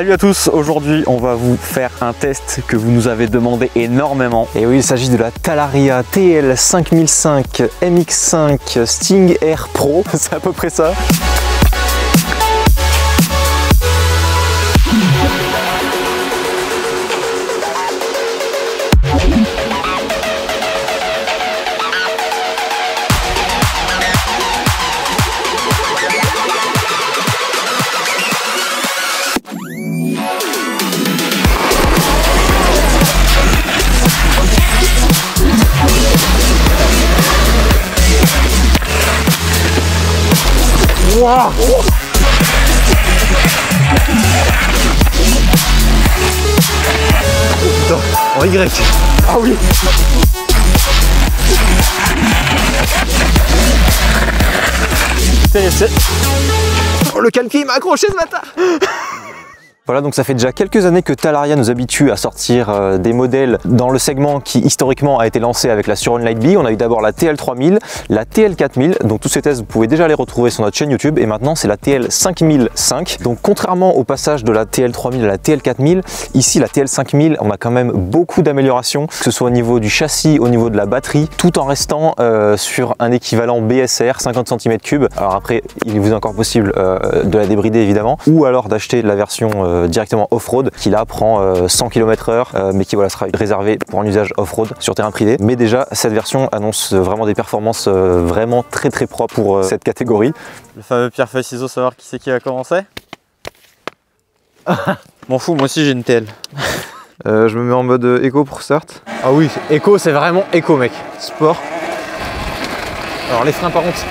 Salut à tous, aujourd'hui on va vous faire un test que vous nous avez demandé énormément. Et oui, il s'agit de la Talaria TL5005 MX5 Sting Air Pro, c'est à peu près ça. Wow. Putain, en Y. Ah oui. Oh, le calpi m'a accroché ce matin. Voilà, donc ça fait déjà quelques années que Talaria nous habitue à sortir des modèles dans le segment qui historiquement a été lancé avec la Sur-On Lightbee. On a eu d'abord la TL3000, la TL4000, donc tous ces tests vous pouvez déjà les retrouver sur notre chaîne YouTube, et maintenant c'est la TL5005. Donc contrairement au passage de la TL3000 à la TL4000, ici la TL5000 on a quand même beaucoup d'améliorations, que ce soit au niveau du châssis, au niveau de la batterie, tout en restant sur un équivalent BSR 50 cm3. Alors après il vous est encore possible de la débrider évidemment, ou alors d'acheter la version directement off-road qui là prend 100 km/h mais qui voilà sera réservé pour un usage off-road sur terrain privé. Mais déjà cette version annonce vraiment des performances vraiment très propres pour cette catégorie. Le fameux pierre feuille ciseaux, savoir qui c'est qui a commencé. M'en fous, moi aussi j'ai une TL. Je me mets en mode éco pour start. Ah oui, éco, c'est vraiment éco mec. Sport. Alors les freins par contre,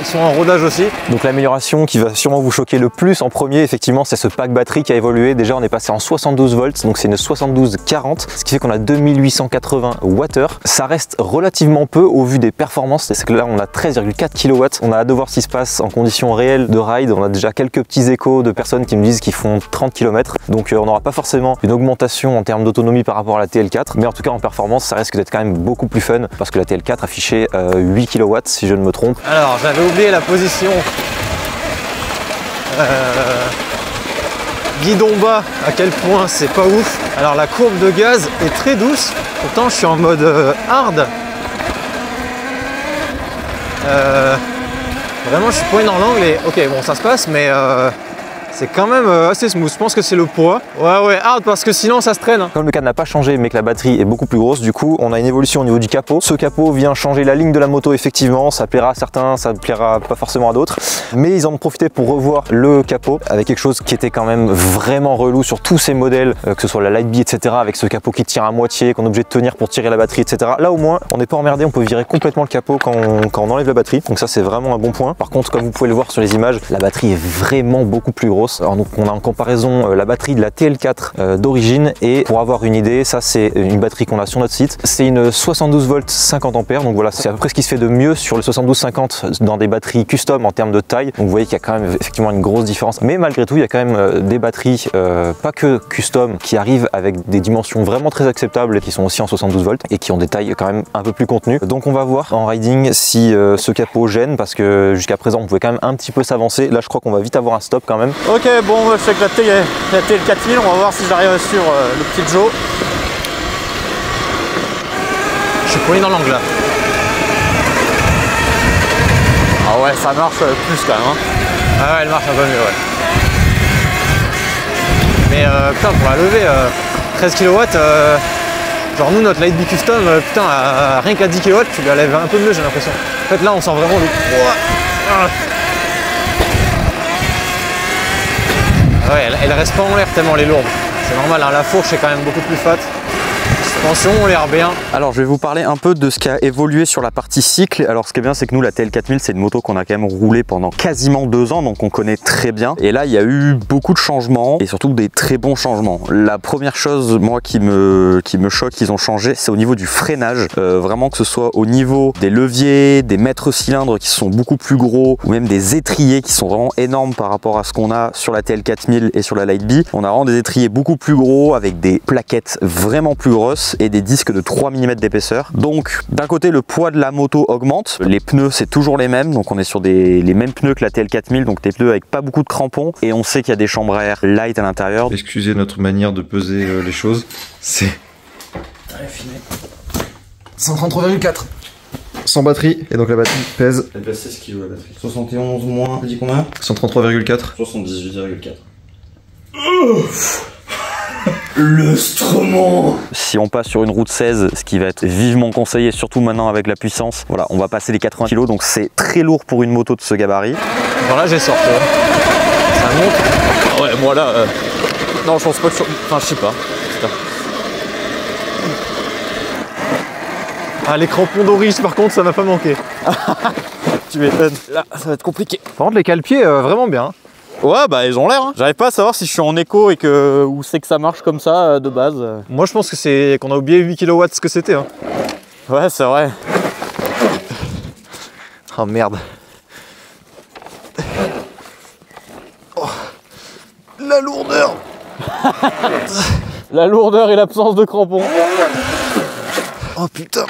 ils sont en rodage aussi. Donc l'amélioration qui va sûrement vous choquer le plus en premier, effectivement, c'est ce pack batterie qui a évolué. Déjà on est passé en 72 volts, donc c'est une 7240, ce qui fait qu'on a 2880 Wh. Ça reste relativement peu au vu des performances. C'est que là on a 13,4 kW. On a hâte de voir ce qui se passe en conditions réelles de ride. On a déjà quelques petits échos de personnes qui me disent qu'ils font 30 km. Donc on n'aura pas forcément une augmentation en termes d'autonomie par rapport à la TL4. Mais en tout cas en performance, ça risque d'être quand même beaucoup plus fun parce que la TL4 affichait 8 kW si je ne me trompe. Alors j'avais oublié la position guidon bas, à quel point c'est pas ouf. Alors la courbe de gaz est très douce, pourtant je suis en mode hard. Vraiment je suis poigné dans l'angle et ok bon ça se passe mais c'est quand même assez smooth. Je pense que c'est le poids. Ouais, hard parce que sinon ça se traîne. Comme le cadre n'a pas changé mais que la batterie est beaucoup plus grosse, du coup on a une évolution au niveau du capot. Ce capot vient changer la ligne de la moto effectivement. Ça plaira à certains, ça ne plaira pas forcément à d'autres. Mais ils en ont profité pour revoir le capot avec quelque chose qui était quand même vraiment relou sur tous ces modèles, que ce soit la Lightbee etc. avec ce capot qui tire à moitié, qu'on est obligé de tenir pour tirer la batterie etc. Là au moins on n'est pas emmerdé, on peut virer complètement le capot quand on enlève la batterie. Donc ça c'est vraiment un bon point. Par contre comme vous pouvez le voir sur les images, la batterie est vraiment beaucoup plus grosse. Alors donc on a en comparaison la batterie de la TL4 d'origine, et pour avoir une idée, ça c'est une batterie qu'on a sur notre site, c'est une 72 volts 50 ampères, donc voilà c'est à peu près ce qui se fait de mieux sur le 72-50 dans des batteries custom en termes de taille. Donc vous voyez qu'il y a quand même effectivement une grosse différence, mais malgré tout il y a quand même des batteries pas que custom qui arrivent avec des dimensions vraiment très acceptables et qui sont aussi en 72 volts et qui ont des tailles quand même un peu plus contenues. Donc on va voir en riding si ce capot gêne, parce que jusqu'à présent on pouvait quand même un petit peu s'avancer. Là je crois qu'on va vite avoir un stop quand même. Ok bon, je fais que la TL4000, on va voir si j'arrive sur le petit Joe. Je suis poigné dans l'angle là. Ah ouais, ça marche plus quand même. Hein. Ah ouais, elle marche un peu mieux, ouais. Mais putain, pour la lever, 13 kW, genre nous, notre Lightbee Custom, putain, rien qu'à 10 kW, tu la lèves un peu mieux, j'ai l'impression. En fait, là, on sent vraiment le poids. Ouais, elle reste pas en l'air tellement elle est lourde. C'est normal, hein, la fourche est quand même beaucoup plus fat. Suspension, on l'air bien. Alors je vais vous parler un peu de ce qui a évolué sur la partie cycle. Alors ce qui est bien, c'est que nous la TL4000 c'est une moto qu'on a quand même roulé pendant quasiment 2 ans, donc on connaît très bien. Et là il y a eu beaucoup de changements et surtout des très bons changements. La première chose moi qui me choque qu'ils ont changé, c'est au niveau du freinage. Vraiment que ce soit au niveau des leviers, des mètres cylindres qui sont beaucoup plus gros, ou même des étriers qui sont vraiment énormes par rapport à ce qu'on a sur la TL4000 et sur la Lightbee. On a vraiment des étriers beaucoup plus gros avec des plaquettes vraiment plus grosses. pouces et des disques de 3 mm d'épaisseur. Donc d'un côté le poids de la moto augmente, les pneus c'est toujours les mêmes, donc on est sur les mêmes pneus que la TL4000, donc des pneus avec pas beaucoup de crampons et on sait qu'il y a des chambres à air light à l'intérieur. Excusez notre manière de peser les choses, c'est 133,4 sans batterie, et donc la batterie pèse. Elle pèse 16 kg la batterie. 71 moins, tu dis combien? 133,4. 78,4. L'instrument. Si on passe sur une route 16, ce qui va être vivement conseillé, surtout maintenant avec la puissance, voilà, on va passer les 80 kg, donc c'est très lourd pour une moto de ce gabarit. Voilà, j'ai sorti. Ça monte. Ah ouais, moi là, non, je pense pas que. Enfin, je sais pas. Ah, les crampons d'origine, par contre, ça m'a pas manqué. Tu m'étonnes. Là, ça va être compliqué. Par contre, les cale-pieds, vraiment bien. Ouais, bah ils ont l'air. Hein. J'arrive pas à savoir si je suis en écho et que où c'est que ça marche comme ça de base. Moi, je pense que c'est qu'on a oublié 8 kW ce que c'était. Hein. Ouais, c'est vrai. Oh merde. Oh. La lourdeur. La lourdeur et l'absence de crampons. Oh putain.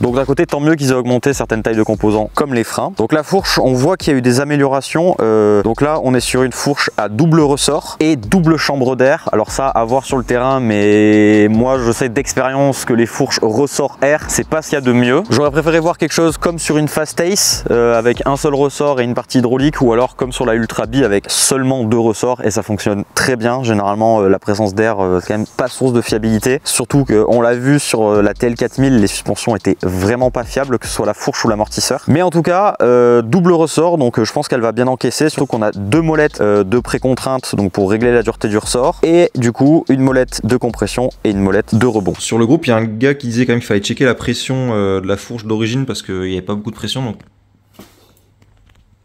Donc d'un côté, tant mieux qu'ils aient augmenté certaines tailles de composants comme les freins. Donc la fourche, on voit qu'il y a eu des améliorations. Donc là, on est sur une fourche à double ressort et double chambre d'air. Alors ça, à voir sur le terrain, mais moi je sais d'expérience que les fourches ressort air, c'est pas ce qu'il y a de mieux. J'aurais préféré voir quelque chose comme sur une Fast Ace avec un seul ressort et une partie hydraulique, ou alors comme sur la Ultra B avec seulement 2 ressorts, et ça fonctionne très bien. Généralement, la présence d'air, c'est quand même pas source de fiabilité. Surtout qu'on l'a vu sur la TL4000, les suspensions étaient vraiment pas fiable, que ce soit la fourche ou l'amortisseur. Mais en tout cas, double ressort, donc je pense qu'elle va bien encaisser, surtout qu'on a 2 molettes de pré-contrainte, donc pour régler la dureté du ressort, et du coup une molette de compression et une molette de rebond. Sur le groupe, il y a un gars qui disait quand même qu'il fallait checker la pression de la fourche d'origine parce qu'il n'y avait pas beaucoup de pression, donc...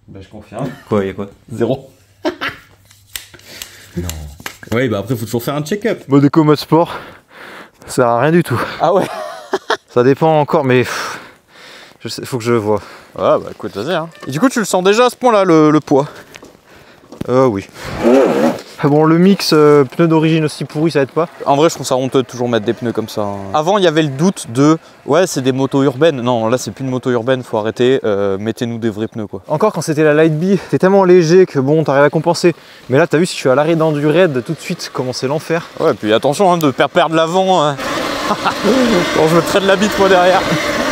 Bah je confirme. Quoi, il y a quoi? 0. Non. Ouais, bah après faut toujours faire un check-up. Modeco mode sport, ça sert à rien du tout. Ah ouais. Ça dépend encore, mais je sais, faut que je le vois. Ouais, bah écoute, vas-y. Hein. Et du coup, tu le sens déjà à ce point-là, le poids? Oui. Bon, le mix pneus d'origine aussi pourri, ça aide pas. En vrai, je trouve ça honteux de toujours mettre des pneus comme ça. Hein. Avant, il y avait le doute de ouais, c'est des motos urbaines. Non, là, c'est plus une moto urbaine, faut arrêter. Mettez-nous des vrais pneus, quoi. Encore quand c'était la Light B, t'es tellement léger que bon, t'arrives à compenser. Mais là, t'as vu, si je suis à l'arrêt dans du raid, tout de suite, comment c'est l'enfer. Ouais, puis attention hein, de perdre l'avant. Hein. Quand je me traîne la bite, moi, derrière.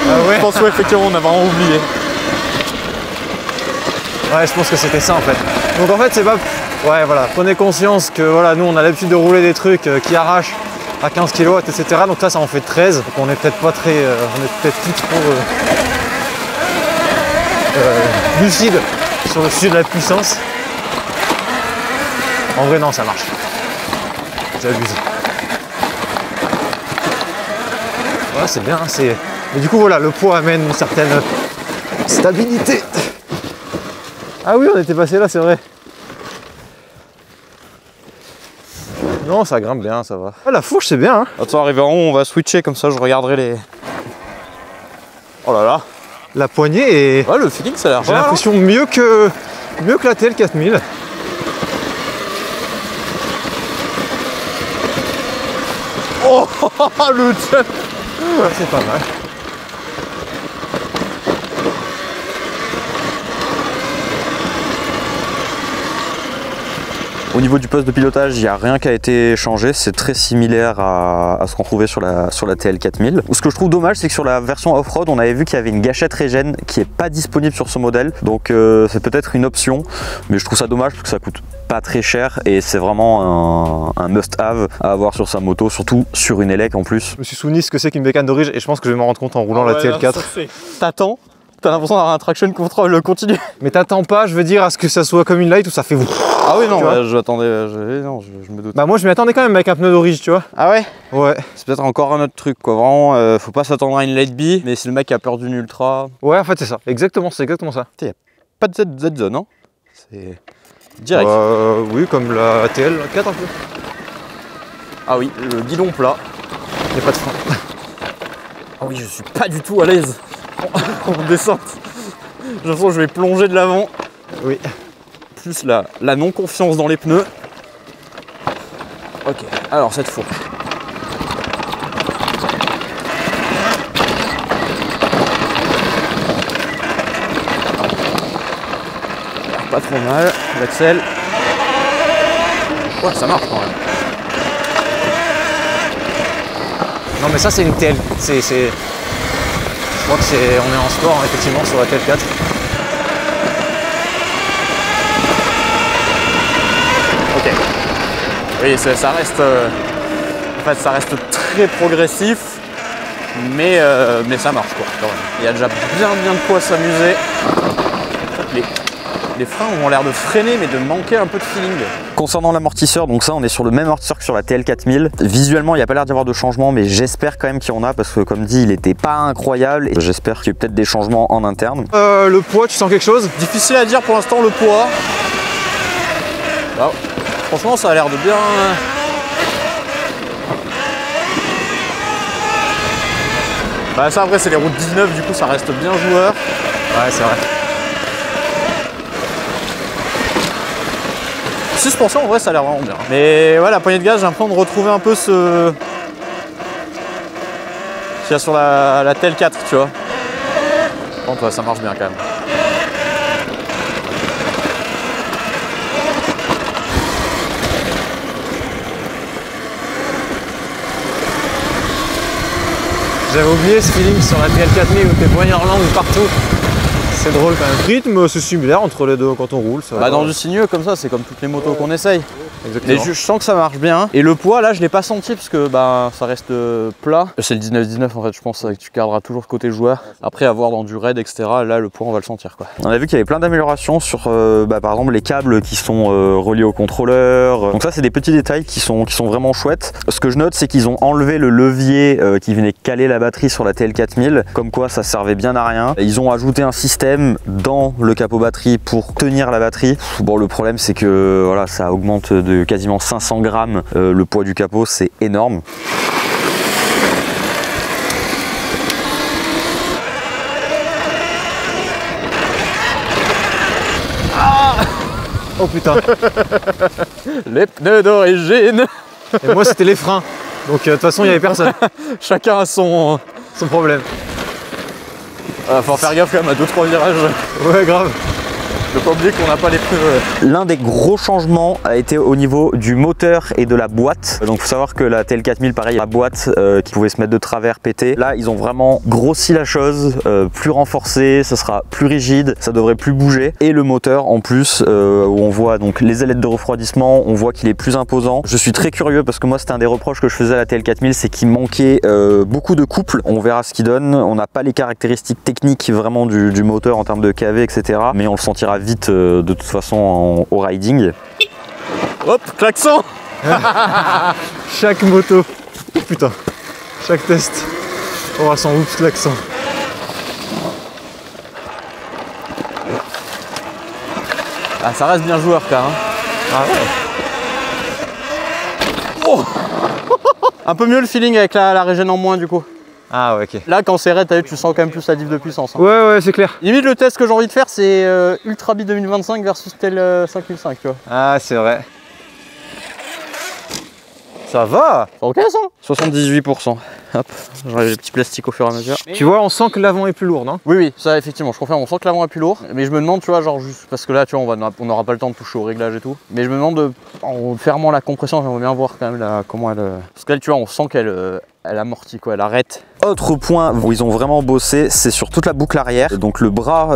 Ah ouais. Je pense effectivement, on a vraiment oublié. Ouais, je pense que c'était ça en fait. Donc en fait, c'est pas. Ouais, voilà. Prenez conscience que voilà, nous, on a l'habitude de rouler des trucs qui arrachent à 15 kW, etc. Donc là, ça en fait 13. Donc on est peut-être pas très. On est peut-être plus trop lucide sur le sujet de la puissance. En vrai, non, ça marche. J'abuse. Ouais, c'est bien. Mais du coup, voilà, le poids amène une certaine stabilité. Ah oui, on était passé là, c'est vrai. Non, ça grimpe bien, ça va. Ah, la fourche, c'est bien. Hein. Attends, arrivé en haut, on va switcher, comme ça je regarderai les... Oh là là. La poignée est... Ouais, le feeling, ça a l'air J'ai l'impression mieux que la TL4000. Oh, le jump. C'est pas mal. Au niveau du poste de pilotage, il n'y a rien qui a été changé, c'est très similaire à ce qu'on trouvait sur la TL4000. Ce que je trouve dommage, c'est que sur la version off-road, on avait vu qu'il y avait une gâchette régène qui n'est pas disponible sur ce modèle, donc c'est peut-être une option, mais je trouve ça dommage parce que ça coûte pas très cher et c'est vraiment un must-have à avoir sur sa moto, surtout sur une élec en plus. Je me suis souvenu ce que c'est qu'une bécane d'origine et je pense que je vais m'en rendre compte en roulant la TL4. T'attends, t'as l'impression d'avoir un traction control continu. Mais t'attends pas, je veux dire, à ce que ça soit comme une light ou ça fait... Ah oui, non, j'attendais, je me doute. Bah moi je m'y attendais quand même avec un pneu d'origine, tu vois. Ah ouais? Ouais. C'est peut-être encore un autre truc, quoi. Vraiment, faut pas s'attendre à une Light B, mais si le mec a peur d'une Ultra... Ouais, en fait c'est ça, exactement ça. Y a pas de Z-zone, hein? C'est direct. Oui, comme la TL4 un peu. Ah oui, le guidon plat. Il n'y a pas de frein. Ah oui, je suis pas du tout à l'aise en descente. J'ai l'impression que je vais plonger de l'avant. Oui. Plus la non-confiance dans les pneus. Ok, alors cette fourche. pas trop mal. L'axel. Ouais, ça marche quand même. Non mais ça c'est une TL. Je crois que on est en sport hein, effectivement sur la TL4. Ok. Oui, ça reste. En fait, ça reste très progressif, mais ça marche quoi. Quand même. Il y a déjà bien de quoi s'amuser. Les freins ont l'air de freiner, mais de manquer un peu de feeling. Concernant l'amortisseur, donc ça on est sur le même amortisseur que sur la TL4000. Visuellement il n'y a pas l'air d'y avoir de changement, mais j'espère quand même qu'il y en a parce que comme dit il était pas incroyable et j'espère qu'il y a peut-être des changements en interne. Le poids, tu sens quelque chose? Difficile à dire pour l'instant le poids. Là, franchement ça a l'air de bien... Bah ça après c'est les routes 19, du coup ça reste bien joueur. Ouais c'est vrai. Suspension en vrai ça a l'air vraiment bien. Mais ouais la poignée de gaz j'ai l'impression de retrouver un peu ce qu'il y a sur la TL4 tu vois. Bon toi ça marche bien quand même. J'avais oublié ce feeling sur la TL4000 où t'es poignard langue partout. C'est drôle quand même. Le rythme c'est similaire entre les deux quand on roule. Ça bah dans du sinueux comme ça c'est comme toutes les motos qu'on essaye. Exactement. Mais je sens que ça marche bien. Et le poids là je l'ai pas senti parce que bah ça reste plat. C'est le 19-19 en fait je pense que tu garderas toujours côté joueur. Après avoir dans du raid etc là le poids on va le sentir quoi. On a vu qu'il y avait plein d'améliorations sur par exemple les câbles qui sont reliés au contrôleur. Donc ça c'est des petits détails qui sont vraiment chouettes. Ce que je note c'est qu'ils ont enlevé le levier qui venait caler la batterie sur la TL4000. Comme quoi ça servait bien à rien. Ils ont ajouté un système dans le capot batterie pour tenir la batterie. Bon le problème c'est que voilà ça augmente de quasiment 500 grammes le poids du capot, c'est énorme. Ah oh putain. Les pneus d'origine. Et moi c'était les freins. Donc de toute façon il n'y avait personne. Chacun a son problème. Faut faire gaffe quand même à 2-3 virages. Ouais grave. Ne pas oublier qu'on n'a pas les pneus. L'un des gros changements a été au niveau du moteur et de la boîte. Donc il faut savoir que la TL4000 pareil, la boîte qui pouvait se mettre de travers, péter. Là ils ont vraiment grossi la chose, plus renforcé, ça sera plus rigide, ça devrait plus bouger. Et le moteur en plus où on voit donc les ailettes de refroidissement, on voit qu'il est plus imposant. Je suis très curieux parce que moi c'était un des reproches que je faisais à la TL4000, c'est qu'il manquait beaucoup de couple. On verra ce qu'il donne. On n'a pas les caractéristiques techniques vraiment du moteur en termes de KV etc. Mais on le sentira vite de toute façon au riding. Hop, klaxon. Chaque moto, oh, putain, chaque test aura son oups klaxon. Ah, ça reste bien joueur quand même. Ah ouais. Oh. Un peu mieux le feeling avec la régène en moins du coup. Ah ouais ok. Là quand c'est raid, tu sens quand même plus la diff de puissance. Hein. Ouais c'est clair. Limite le test que j'ai envie de faire c'est Ultra Beat 2025 versus Tel 5005 tu vois. Ah c'est vrai. Ça va. C'est ok ça. 78%. Hop, j'enlève les petits plastiques au fur et à mesure. Tu vois on sent que l'avant est plus lourd non? Oui ça effectivement je confirme, on sent que l'avant est plus lourd. Mais je me demande tu vois genre juste parce que là tu vois on n'aura pas le temps de toucher au réglage et tout. Mais je me demande en fermant la compression j'aimerais bien voir quand même comment elle... Parce que là tu vois on sent qu'elle amortit quoi, elle arrête. Autre point où ils ont vraiment bossé, c'est sur toute la boucle arrière. Donc le bras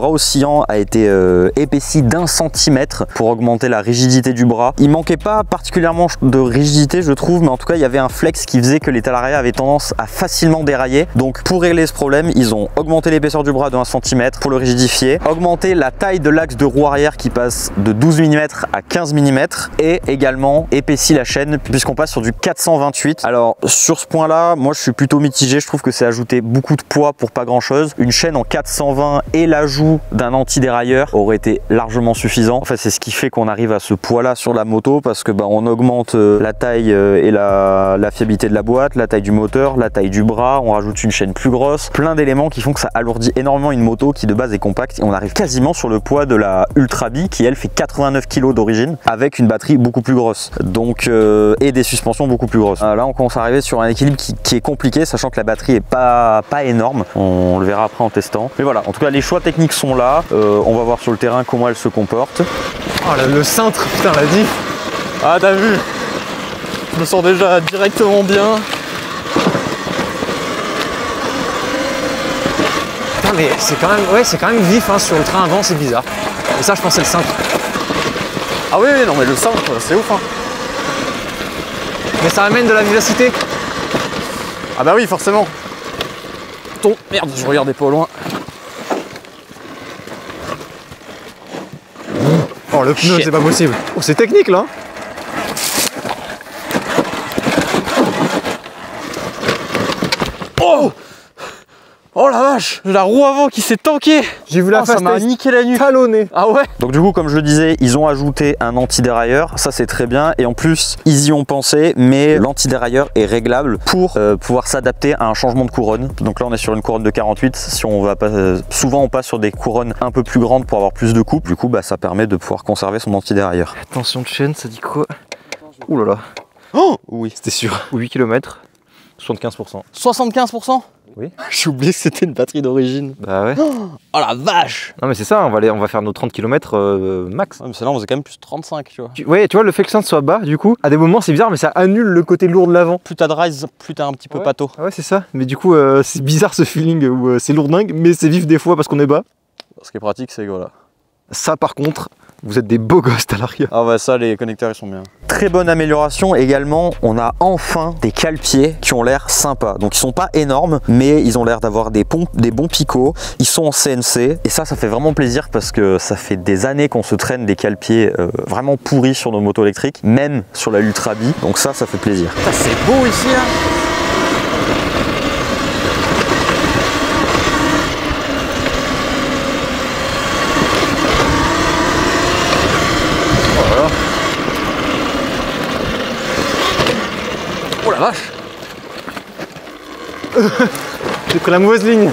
oscillant a été épaissi d'1 centimètre pour augmenter la rigidité du bras. Il manquait pas particulièrement de rigidité je trouve, mais en tout cas il y avait un flex qui faisait que l'étal arrière avait tendance à facilement dérailler. Donc pour régler ce problème, ils ont augmenté l'épaisseur du bras de 1 cm pour le rigidifier, augmenté la taille de l'axe de roue arrière qui passe de 12 mm à 15 mm et également épaissi la chaîne puisqu'on passe sur du 428. Alors sur ce point là, moi je suis plutôt mitigé, je trouve que c'est ajouter beaucoup de poids pour pas grand chose. Une chaîne en 420 et l'ajout d'un anti-dérailleur aurait été largement suffisant. En fait c'est ce qui fait qu'on arrive à ce poids là sur la moto parce que on augmente la taille et la fiabilité de la boîte, la taille du moteur, la taille du bras, on rajoute une chaîne plus grosse, plein d'éléments qui font que ça alourdit énormément une moto qui de base est compacte et on arrive quasiment sur le poids de la Ultra Bee qui elle fait 89 kg d'origine avec une batterie beaucoup plus grosse donc et des suspensions beaucoup plus grosses. Là on commence à arriver sur un équilibre qui est compliqué sachant que que la batterie est pas énorme. On le verra après en testant. Mais voilà, en tout cas les choix techniques sont là. On va voir sur le terrain comment elle se comporte. Oh le cintre, putain la diff. Ah t'as vu? Je me sens déjà directement bien. Putain mais c'est quand même, ouais, c'est quand même vif hein, sur le train avant, c'est bizarre. Et ça je pense c'est le cintre. Ah oui, non mais le cintre c'est ouf hein. Mais ça amène de la vivacité. Ah bah oui forcément. Merde, je regardais pas au loin. Oh le pneu c'est pas possible. Oh c'est technique là. Oh, oh la vache, la roue avant qui s'est tankée. J'ai vu la face, ça m'a niqué la nuque. Talonné. Ah ouais. Donc du coup comme je le disais, ils ont ajouté un anti-dérailleur, ça c'est très bien et en plus ils y ont pensé mais l'anti-dérailleur est réglable pour pouvoir s'adapter à un changement de couronne. Donc là on est sur une couronne de 48, si on va pas, souvent on passe sur des couronnes un peu plus grandes pour avoir plus de couple, du coup bah, ça permet de pouvoir conserver son anti-dérailleur. Tension de chaîne, ça dit quoi? Ouh là là. Oh oui, C'était sûr. 8 km, 75%. 75%. Oui. J'ai oublié que c'était une batterie d'origine. Bah ouais. Oh la vache. Non mais c'est ça, on va faire nos 30 km max. Ouais, mais celle-là on faisait quand même plus 35 tu vois. Ouais, tu vois le fait que le cintre soit bas, du coup, à des moments c'est bizarre mais ça annule le côt lourd de l'avant. Plus t'as de rise, plus t'as un petit peu pâteau. Ah ouais c'est ça, mais du coup c'est bizarre ce feeling où c'est lourdingue mais c'est vif des fois parce qu'on est bas. Ce qui est pratique c'est que voilà. Ça par contre, vous êtes des beaux gosses à l'arrière. Ah ouais ça les connecteurs ils sont bien. Très bonne amélioration également, on a enfin des cale-pieds qui ont l'air sympas. Donc ils sont pas énormes mais ils ont l'air d'avoir des bons picots. Ils sont en CNC et ça fait vraiment plaisir parce que ça fait des années qu'on se traîne des cale-pieds vraiment pourris sur nos motos électriques, même sur la Ultra Bee. Donc ça fait plaisir. C'est beau ici hein. Oh la vache. J'ai pris la mauvaise ligne.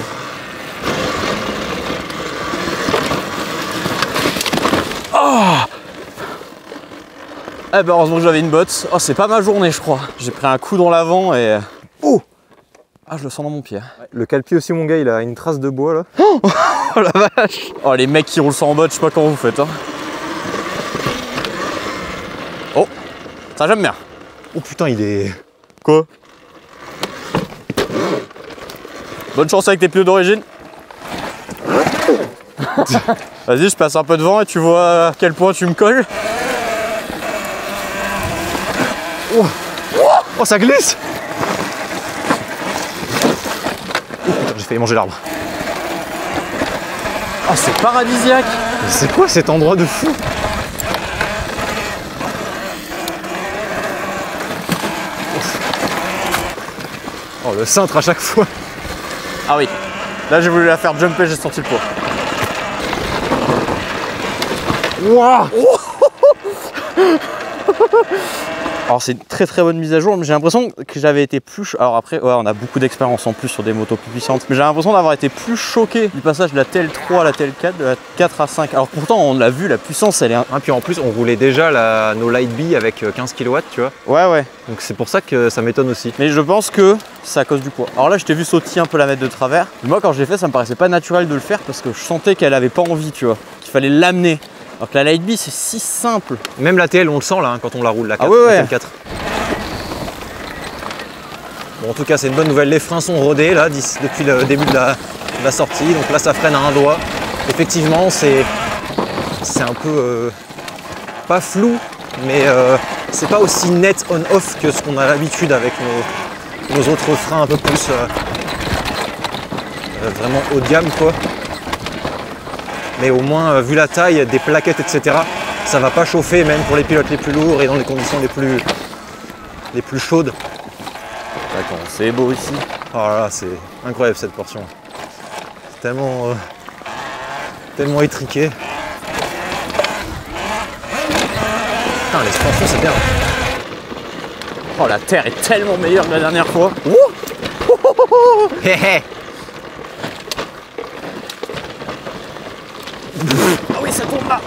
Oh. Eh ben heureusement que j'avais une botte. Oh c'est pas ma journée je crois. J'ai pris un coup dans l'avant et... Oh. Ah je le sens dans mon pied. Le cale-pied aussi mon gars, il a une trace de bois là. Oh la vache. Oh les mecs qui roulent sans botte, je sais pas comment vous faites hein. Oh. Ça j'aime bien. Oh putain il est... Quoi? Bonne chance avec tes pneus d'origine. Vas-y, je passe un peu devant et tu vois à quel point tu me colles. Oh, oh ça glisse. Oh putain, j'ai failli manger l'arbre. Oh, c'est paradisiaque. Mais c'est quoi cet endroit de fou? Oh le cintre à chaque fois. Ah oui, là j'ai voulu la faire jumper, j'ai senti le poids. Wow. Alors c'est une très bonne mise à jour, mais j'ai l'impression que j'avais été plus... Alors après, ouais, on a beaucoup d'expérience en plus sur des motos plus puissantes, mais j'ai l'impression d'avoir été plus choqué du passage de la TL3 à la TL4, de la 4 à 5. Alors pourtant, on l'a vu, la puissance, elle est... Ah, puis en plus, on roulait déjà nos Light Bee avec 15 kW, tu vois. Ouais. Donc c'est pour ça que ça m'étonne aussi. Mais je pense que c'est à cause du poids. Alors là, je t'ai vu sautiller un peu la mettre de travers. Mais moi, quand je l'ai fait, ça me paraissait pas naturel de le faire parce que je sentais qu'elle avait pas envie, tu vois. Qu'il fallait l'amener. Alors que la Light Bee, c'est si simple. Même la TL, on le sent là, hein, quand on la roule, la 4, ah ouais, la TL4. Bon, en tout cas, c'est une bonne nouvelle. Les freins sont rodés là, depuis le début de la sortie. Donc là, ça freine à un doigt. Effectivement, c'est un peu... pas flou, mais c'est pas aussi net on-off que ce qu'on a l'habitude avec nos autres freins un peu plus vraiment haut de gamme, quoi. Mais au moins, vu la taille des plaquettes, etc., ça va pas chauffer même pour les pilotes les plus lourds et dans les conditions les plus chaudes. D'accord, c'est beau ici. Oh là là, c'est incroyable cette portion. C'est tellement, tellement étriqué. Putain, l'expansion c'est bien. Oh, la terre est tellement meilleure que la dernière fois. Hé hé. Ah oui, ça tourne là.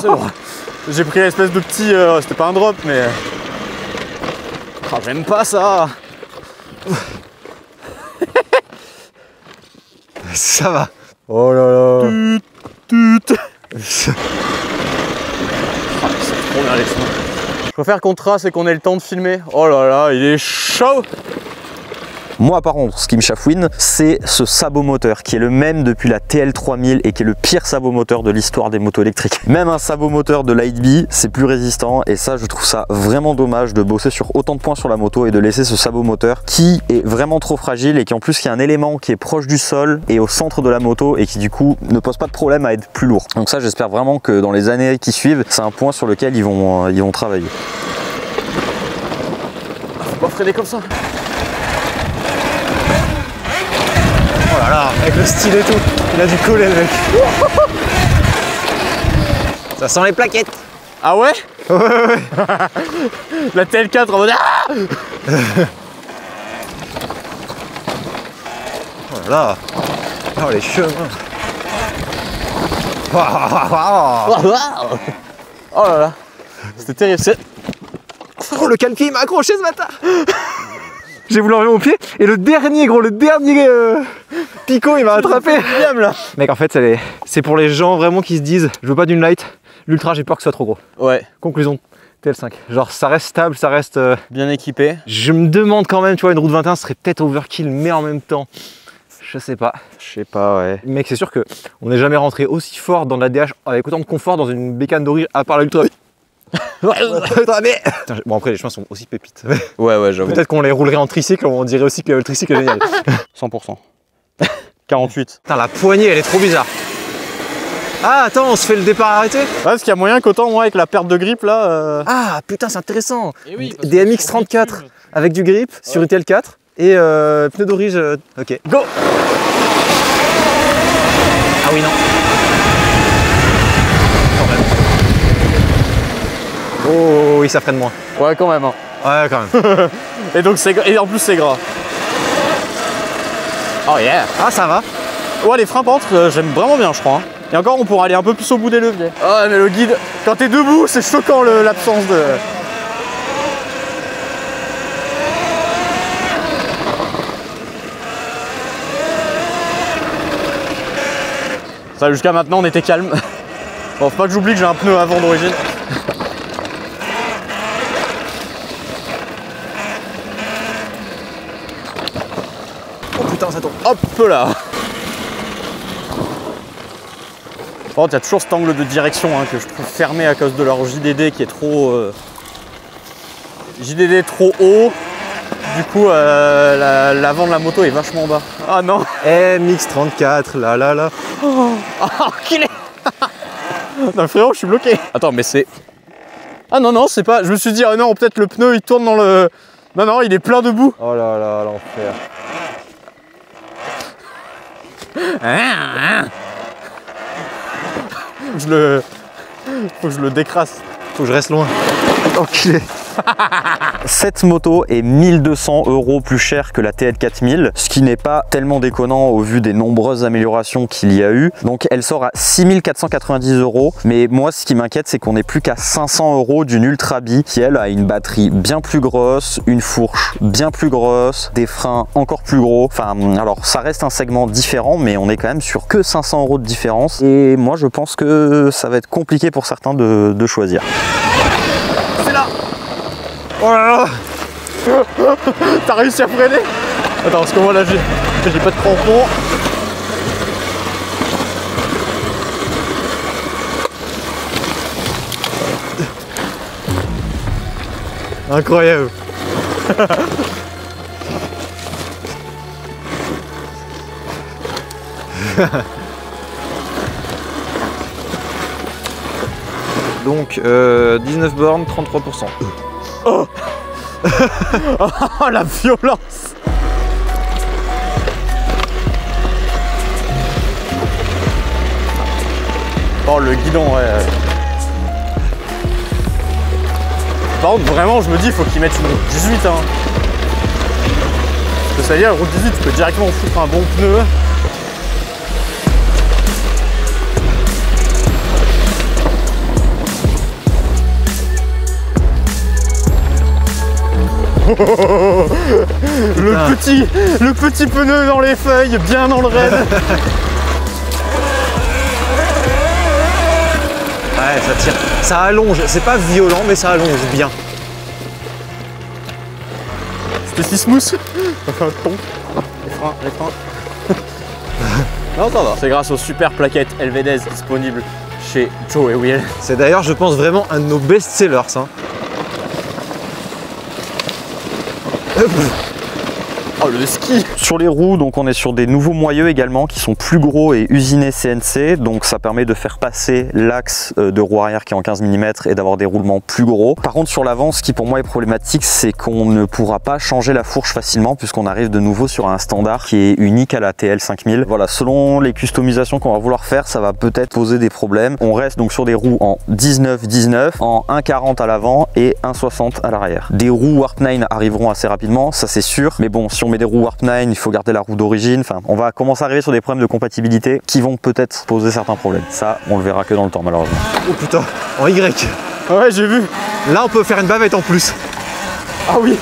C'est bon. J'ai pris l'espèce de petit... c'était pas un drop, mais... Oh, j'aime pas ça. Ça va. Oh là là. C'est trop bien les sons. Je préfère qu'on trace et qu'on ait le temps de filmer. Oh là là, il est chaud. Moi par contre, ce qui me chafouine, c'est ce sabot moteur qui est le même depuis la TL3000 et qui est le pire sabot moteur de l'histoire des motos électriques. Même un sabot moteur de Lightbee, c'est plus résistant et ça, je trouve ça vraiment dommage de bosser sur autant de points sur la moto et de laisser ce sabot moteur qui est vraiment trop fragile et qui en plus qui a un élément qui est proche du sol et au centre de la moto et qui du coup ne pose pas de problème à être plus lourd. Donc ça, j'espère vraiment que dans les années qui suivent, c'est un point sur lequel ils vont travailler. Faut pas freiner comme ça. Oh là là, avec le style et tout, il a dû coller le mec. Ça sent les plaquettes. Ah ouais? Ouais. La TL4 en mode ah. Oh là là. Oh les chemins. Oh là là. C'était terrible. Oh le calpier il m'a accroché ce matin. J'ai voulu enlever mon pied et le dernier gros, picot il m'a attrapé. Là. Mec en fait c'est pour les gens vraiment qui se disent je veux pas d'une light, l'ultra j'ai peur que ce soit trop gros. Ouais. Conclusion, TL5. Genre ça reste stable, ça reste... Bien équipé. Je me demande quand même, tu vois, une route 21 serait peut-être overkill mais en même temps, je sais pas. Je sais pas, ouais. Mec c'est sûr que on n'est jamais rentré aussi fort dans la DH avec autant de confort dans une bécane d'origine à part la ultra. Bon après les chemins sont aussi pépites. Ouais, j'avoue. Peut-être qu'on les roulerait en tricycle, on dirait aussi que le tricycle est génial. 100%. 48. Putain la poignée elle est trop bizarre. Ah attends, on se fait le départ arrêté? Ouais, parce qu'il y a moyen qu'autant moi avec la perte de grip là... Ah putain c'est intéressant. Oui, des MX34 avec du grip sur une TL4 et pneu d'orige. Ok. Go. Ah oui non. Oh oui, ça freine moins. Ouais, quand même. Hein. Ouais, quand même. et en plus, c'est gras. Oh yeah. Ah, ça va. Ouais, les freins, par contre, j'aime vraiment bien, je crois. Hein. Et encore, on pourra aller un peu plus au bout des leviers. Ah, mais le guide, quand t'es debout, c'est choquant l'absence de... Ça, jusqu'à maintenant, on était calme. Bon, faut pas que j'oublie que j'ai un pneu avant d'origine. Oh putain, ça tombe. Hop là. Par contre, il y a toujours cet angle de direction hein, que je trouve fermé à cause de leur JDD qui est trop... JDD trop haut. Du coup, l'avant de la moto est vachement bas. Ah non. MX34, là là là. Oh, qu'il est. Non frérot, je suis bloqué. Attends, mais c'est... Ah non, c'est pas... Je me suis dit, ah non, peut-être le pneu, il tourne dans le... Non, il est plein de boue. Oh là là, l'enfer. Faut que je le décrasse. Faut que je reste loin. Enculé. Cette moto est 1200 € plus chère que la TL4000, ce qui n'est pas tellement déconnant au vu des nombreuses améliorations qu'il y a eu. Donc elle sort à 6490 €, mais moi ce qui m'inquiète c'est qu'on n'est plus qu'à 500 € d'une Ultra Bee qui elle a une batterie bien plus grosse, une fourche bien plus grosse, des freins encore plus gros. Enfin alors ça reste un segment différent mais on est quand même sur que 500 € de différence et moi je pense que ça va être compliqué pour certains de choisir. C'est là. Oh là là. T'as réussi à freiner? Attends, parce que moi là j'ai pas de crampons. Incroyable. Donc 19 bornes, 33%. Oh. Oh la violence. Oh le guidon ouais. Par contre vraiment je me dis il faut qu'ils mettent une route 18 hein. Parce que ça veut dire route 18 tu peux directement foutre un bon pneu. le petit pneu dans les feuilles, bien dans le raid. Ouais, ça tire. Ça allonge. C'est pas violent, mais ça allonge bien. C'était si smooth. Les freins. Non, ça va. C'est grâce aux super plaquettes Helvedez disponibles chez Joe et Will. C'est d'ailleurs, je pense, vraiment un de nos best-sellers. Hein. Oh, le ski! Sur les roues, donc on est sur des nouveaux moyeux également qui sont plus gros et usinés CNC, donc ça permet de faire passer l'axe de roue arrière qui est en 15 mm et d'avoir des roulements plus gros. Par contre sur l'avant, ce qui pour moi est problématique, c'est qu'on ne pourra pas changer la fourche facilement puisqu'on arrive de nouveau sur un standard qui est unique à la TL 5000. Voilà, selon les customisations qu'on va vouloir faire, ça va peut-être poser des problèmes. On reste donc sur des roues en 19-19, en 1,40 à l'avant et 1,60 à l'arrière. Des roues Warp 9 arriveront assez rapidement, ça c'est sûr, mais bon, si on met des roues Warp 9, il faut garder la roue d'origine. Enfin, on va commencer à arriver sur des problèmes de compatibilité qui vont peut-être poser certains problèmes. Ça, on le verra que dans le temps, malheureusement. Oh putain, en Y. Ouais, j'ai vu. Là, on peut faire une bavette en plus. Ah oui.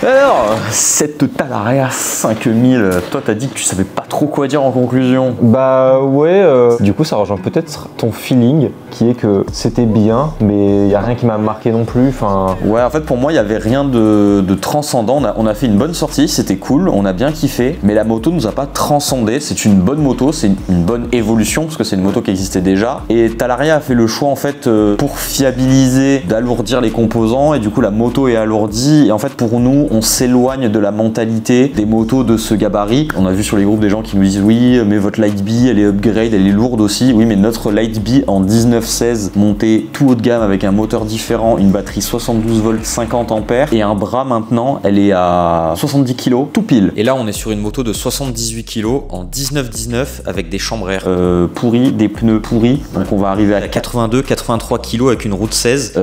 Alors, cette Talaria 5000, toi t'as dit que tu savais pas trop quoi dire en conclusion. Bah ouais, du coup ça rejoint peut-être ton feeling qui est que c'était bien, mais il n'y a rien qui m'a marqué non plus. Enfin... Ouais, en fait pour moi il n'y avait rien de transcendant. On a fait une bonne sortie, c'était cool, on a bien kiffé, mais la moto nous a pas transcendé. C'est une bonne moto, c'est une bonne évolution parce que c'est une moto qui existait déjà. Et Talaria a fait le choix en fait pour fiabiliser, d'alourdir les composants et du coup la moto est alourdie. Et en fait pour nous, on s'éloigne de la mentalité des motos de ce gabarit. On a vu sur les groupes des gens qui nous disent oui mais votre Light B elle est upgrade, elle est lourde aussi. Oui mais notre Light B en 1916 montée tout haut de gamme avec un moteur différent, une batterie 72 volts 50 ampères et un bras maintenant elle est à 70 kg tout pile. Et là on est sur une moto de 78 kg en 19-19 avec des chambres pourries, des pneus pourris. Donc on va arriver à 82-83 kg avec une roue de 16.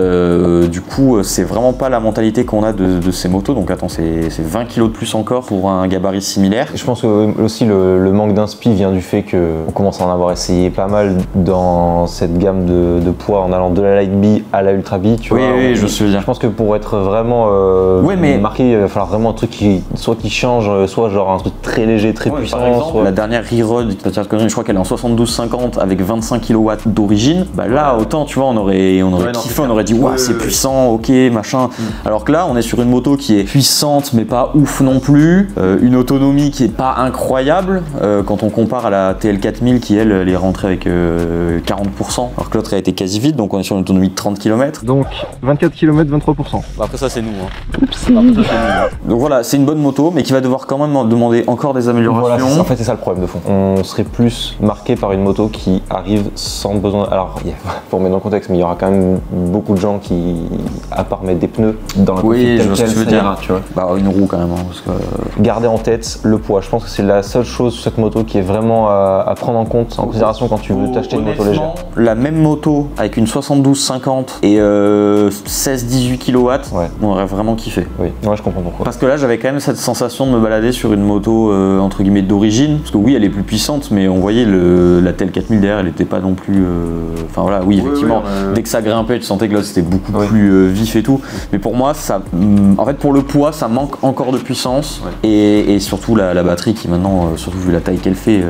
Du coup c'est vraiment pas la mentalité qu'on a de ces motos. Donc attends, c'est 20 kg de plus encore pour un gabarit similaire. Je pense que aussi le manque d'inspi vient du fait qu'on commence à en avoir essayé pas mal dans cette gamme de poids en allant de la Light B à la Ultra B, tu vois. Oui, je sais bien. Je pense que pour être vraiment marqué, il va falloir vraiment un truc qui change, soit genre un truc très léger, très puissant. Par exemple, la dernière Re-Rod, je crois qu'elle est en 72-50 avec 25 kW d'origine. Bah là, autant tu vois, on aurait kiffé, on aurait dit ouais, c'est puissant, ok, machin. Alors que là, on est sur une moto qui est puissante mais pas ouf non plus, une autonomie qui est pas incroyable quand on compare à la TL4000 qui elle est rentrée avec 40% alors que l'autre a été quasi vide, donc on est sur une autonomie de 30 km. Donc 24 km, 23%. Bah après ça c'est nous. Donc voilà, c'est une bonne moto mais qui va devoir quand même demander encore des améliorations. Voilà, en fait c'est ça le problème de fond. On serait plus marqué par une moto qui arrive sans besoin. Alors pour mettre dans le contexte, mais il y aura quand même beaucoup de gens qui, à part mettre des pneus dans la oui, je vois ce que tu veux dire. Tu vois. Bah une roue quand même. Hein, parce que... Garder en tête le poids. Je pense que c'est la seule chose sur cette moto qui est vraiment à prendre en compte, en considération quand tu veux t'acheter une moto légère. La même moto avec une 72-50 et 16-18 kW, on aurait vraiment kiffé. Oui, ouais, je comprends pourquoi. Parce que là j'avais quand même cette sensation de me balader sur une moto entre guillemets d'origine. Parce que oui, elle est plus puissante, mais on voyait la TL4000 derrière, elle était pas non plus. Enfin voilà, oui, effectivement, dès que ça grimpait, tu sentais que là c'était beaucoup plus vif et tout. Mais pour moi, ça, en fait, pour le poids, ça manque encore de puissance et surtout la batterie qui maintenant, surtout vu la taille qu'elle fait.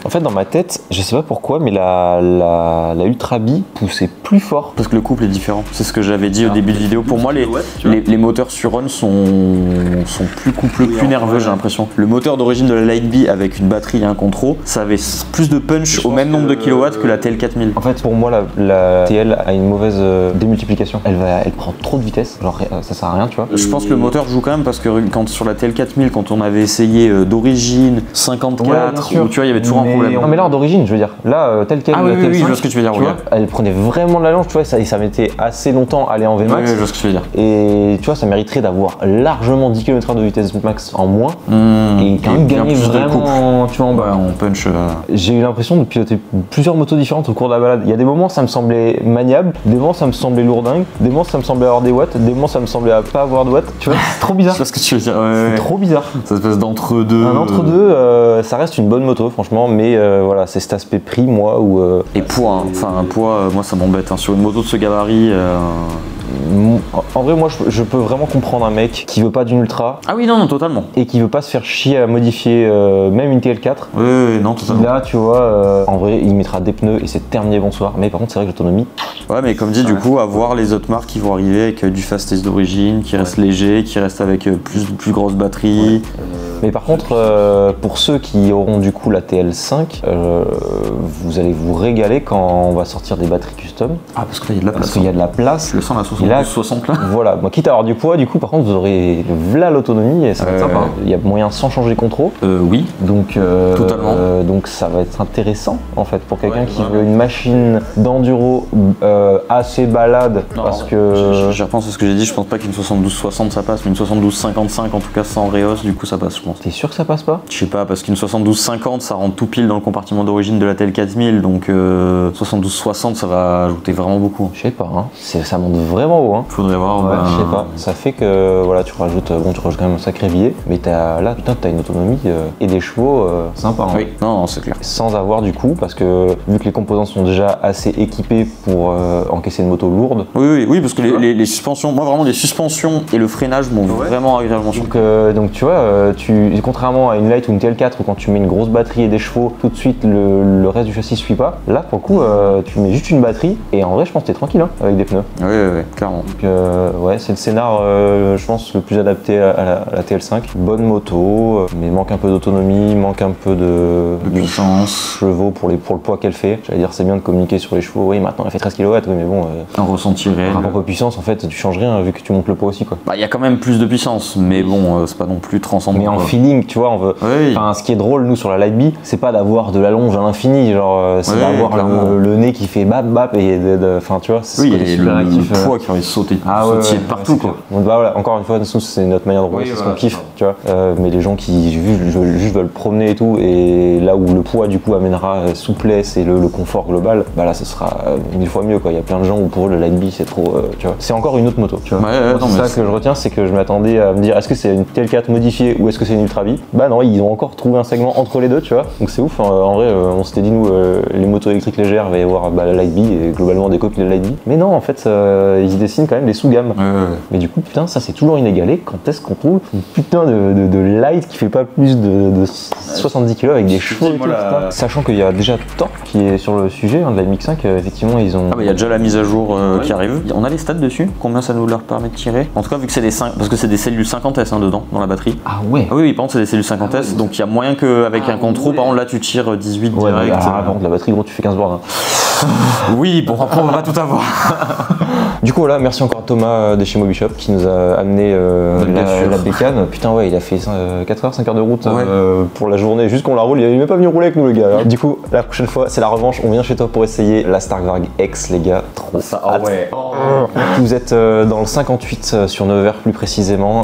En fait, dans ma tête, je sais pas pourquoi, mais la Ultra B poussait plus fort. Parce que le couple est différent. C'est ce que j'avais dit au début de vidéo. Pour moi, les moteurs sur Run sont plus coupleux, plus nerveux, j'ai l'impression. Le moteur d'origine de la Light B avec une batterie et un contrôle, ça avait plus de punch au même nombre de kilowatts que la TL4000. En fait, pour moi, la TL a une mauvaise démultiplication. Elle prend trop de vitesse, genre ça sert à rien, tu vois. Je pense que le moteur joue quand même parce que quand sur la TL4000, quand on avait essayé d'origine 54, tu vois, il y avait toujours un problème. Non mais là d'origine, je veux dire, là tel quel. Ah oui, oui, je vois ce que tu veux dire. Tu vois, elle prenait vraiment de la longe, tu vois, ça mettait assez longtemps à aller en VMAX. Oui, je vois ce que tu veux dire. Et tu vois, ça mériterait d'avoir largement 10 km/h de vitesse max en moins et quand même gagner vraiment, tu vois, en punch. J'ai eu l'impression de piloter plusieurs motos différentes au cours de la balade. Il y a des moments ça me semblait maniable, des moments ça me semblait lourdingue, des moments ça me semblait avoir des watts, des moments ça me semblait pas avoir de watts. Tu vois, c'est trop bizarre. Je vois ce que tu veux dire. C'est trop bizarre. Cette espèce d'entre-deux. Un entre-deux, ça reste une bonne moto franchement, mais voilà, c'est cet aspect prix moi où. Et poids, enfin un poids, moi ça m'embête. Sur une moto de ce gabarit. En vrai, moi, je peux vraiment comprendre un mec qui veut pas d'une Ultra Ah oui, non, non, totalement. et qui veut pas se faire chier à modifier même une TL4. Oui, non, totalement. Là, tu vois, en vrai, il mettra des pneus et c'est terminé, bonsoir. Mais par contre, c'est vrai que l'autonomie. Ouais, mais comme dit, du coup, à voir les autres marques qui vont arriver avec du fastest d'origine, qui reste léger, qui reste avec plus grosse batterie. Mais par contre, pour ceux qui auront du coup la TL5, vous allez vous régaler quand on va sortir des batteries custom. Ah, parce que là, il y a de la place. Parce qu'il y a de la place. Le 100 à 60, Et là, 60 là. Voilà, moi, quitte à avoir du poids, du coup, par contre, vous aurez là l'autonomie et ça va être sympa. Il y a moyen sans changer contrôle. Oui. Donc, Totalement. Donc ça va être intéressant en fait pour quelqu'un qui veut une machine d'enduro assez balade. Non, parce que. Je repense à ce que j'ai dit, je pense pas qu'une 72-60 ça passe, mais une 72-55 en tout cas sans Reos, du coup ça passe, je pense. T'es sûr que ça passe pas? Je sais pas, parce qu'une 72-50 ça rentre tout pile dans le compartiment d'origine de la TL4000, donc 72-60 ça va ajouter vraiment beaucoup. Je sais pas, hein. Ça monte vraiment haut. Hein. Faudrait voir. Ouais, je sais pas. Ça fait que voilà, tu rajoutes quand même un sacré billet, mais là putain t'as une autonomie et des chevaux sympa. Hein. Oui, non, c'est clair. Sans avoir du coup, parce que vu que les composants sont déjà assez équipés pour encaisser une moto lourde. Oui, parce que les suspensions, moi vraiment les suspensions et le freinage m'ont vraiment agréablement surpris. Donc tu vois, contrairement à une Light ou une TL4 où quand tu mets une grosse batterie et des chevaux, tout de suite le reste du châssis suit pas. Là pour le coup, tu mets juste une batterie et en vrai je pense que t'es tranquille hein, avec des pneus. Oui, clairement. Donc ouais, c'est le scénar, je pense, le plus adapté à la TL5. Bonne moto, mais manque un peu d'autonomie, manque un peu de puissance, chevaux pour le poids qu'elle fait. J'allais dire c'est bien de communiquer sur les chevaux. Oui, maintenant elle fait 13 kW, oui, mais bon. Un ressenti réel. Rapport de puissance, en fait, tu changes rien vu que tu montes le poids aussi quoi. Bah, il y a quand même plus de puissance, mais bon, c'est pas non plus transcendant. Mais en feeling, tu vois, on veut. Oui. Enfin, ce qui est drôle, nous, sur la Light B, c'est pas d'avoir de la longe à l'infini, genre, c'est d'avoir le nez qui fait bap et enfin, tu vois, c'est super actif. Le poids qui va sauter partout quoi. Donc, bah, voilà, encore une fois, nous, c'est notre manière de rouler, c'est ce qu'on kiffe, tu vois. Mais les gens qui juste veulent promener et tout, et là où le poids, du coup, amènera souplesse et le confort global, bah là, ce sera 1000 fois mieux, quoi. Il y a plein de gens où pour eux, le Light B, c'est trop, tu vois. C'est encore une autre moto, tu vois. C'est ça que je retiens, c'est que je m'attendais à me dire, est-ce que c'est une TL4 modifiée ou est-ce que c'est une Ultra B? Bah non, ils ont encore trouvé un segment entre les deux, tu vois. Donc c'est ouf. En vrai, on s'était dit, nous, les motos électriques légères, il va y avoir la Light B et globalement des copies de la Light B. Mais non, en fait, ils dessinent quand même des sous-gammes. Mais du coup, putain, ça c'est toujours inégalé. Quand est-ce qu'on trouve une putain de Light qui fait pas plus de 70 kg avec des chevaux et tout, sachant qu'il y a déjà Torque qui est sur le sujet, de la MX5, effectivement, ils ont. Ah bah il y a déjà la mise à jour qui arrive. On a les stats dessus, combien ça nous leur permet de tirer. En tout cas, vu que c'est des 5, parce que c'est des cellules 50S dedans, dans la batterie. Ah ouais. Ah oui, par contre, c'est des cellules 50S, donc il y a moyen qu'avec un contrôle, par contre, là tu tires 18 direct. Par contre, la batterie, gros, tu fais 15 bornes. Oui, bon, après, on va pas tout avoir. Du coup, voilà, merci encore à Thomas de chez Mobishop qui nous a amené la bécane. Putain, ouais, il a fait 4 heures, 5 heures de route pour la journée, juste qu'on la roule. Il est même pas venu rouler avec nous, le gars. Hein. Du coup, la prochaine fois, c'est la revanche. On vient chez toi pour essayer la Starkvarg X, les gars. Trop hâte. Vous êtes dans le 58 sur Nevers plus précisément.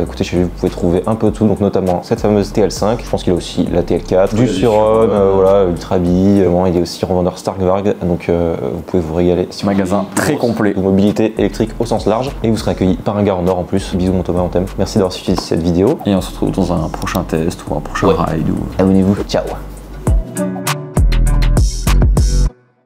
Écoutez, chez lui, vous pouvez trouver un peu tout, donc notamment cette fameuse TL5. Je pense qu'il a aussi la TL4, du Suron, voilà, Ultra B. Bon, il est aussi revendeur Starkvarg, donc vous pouvez vous régaler. Si magasin très complet. De mobilité électrique au sens large. Et vous serez accueilli par un gars en or en plus. Bisous mon Thomas, on t'aime. Merci d'avoir suivi cette vidéo. Et on se retrouve dans un prochain test ou un prochain ride. Abonnez-vous. Ciao.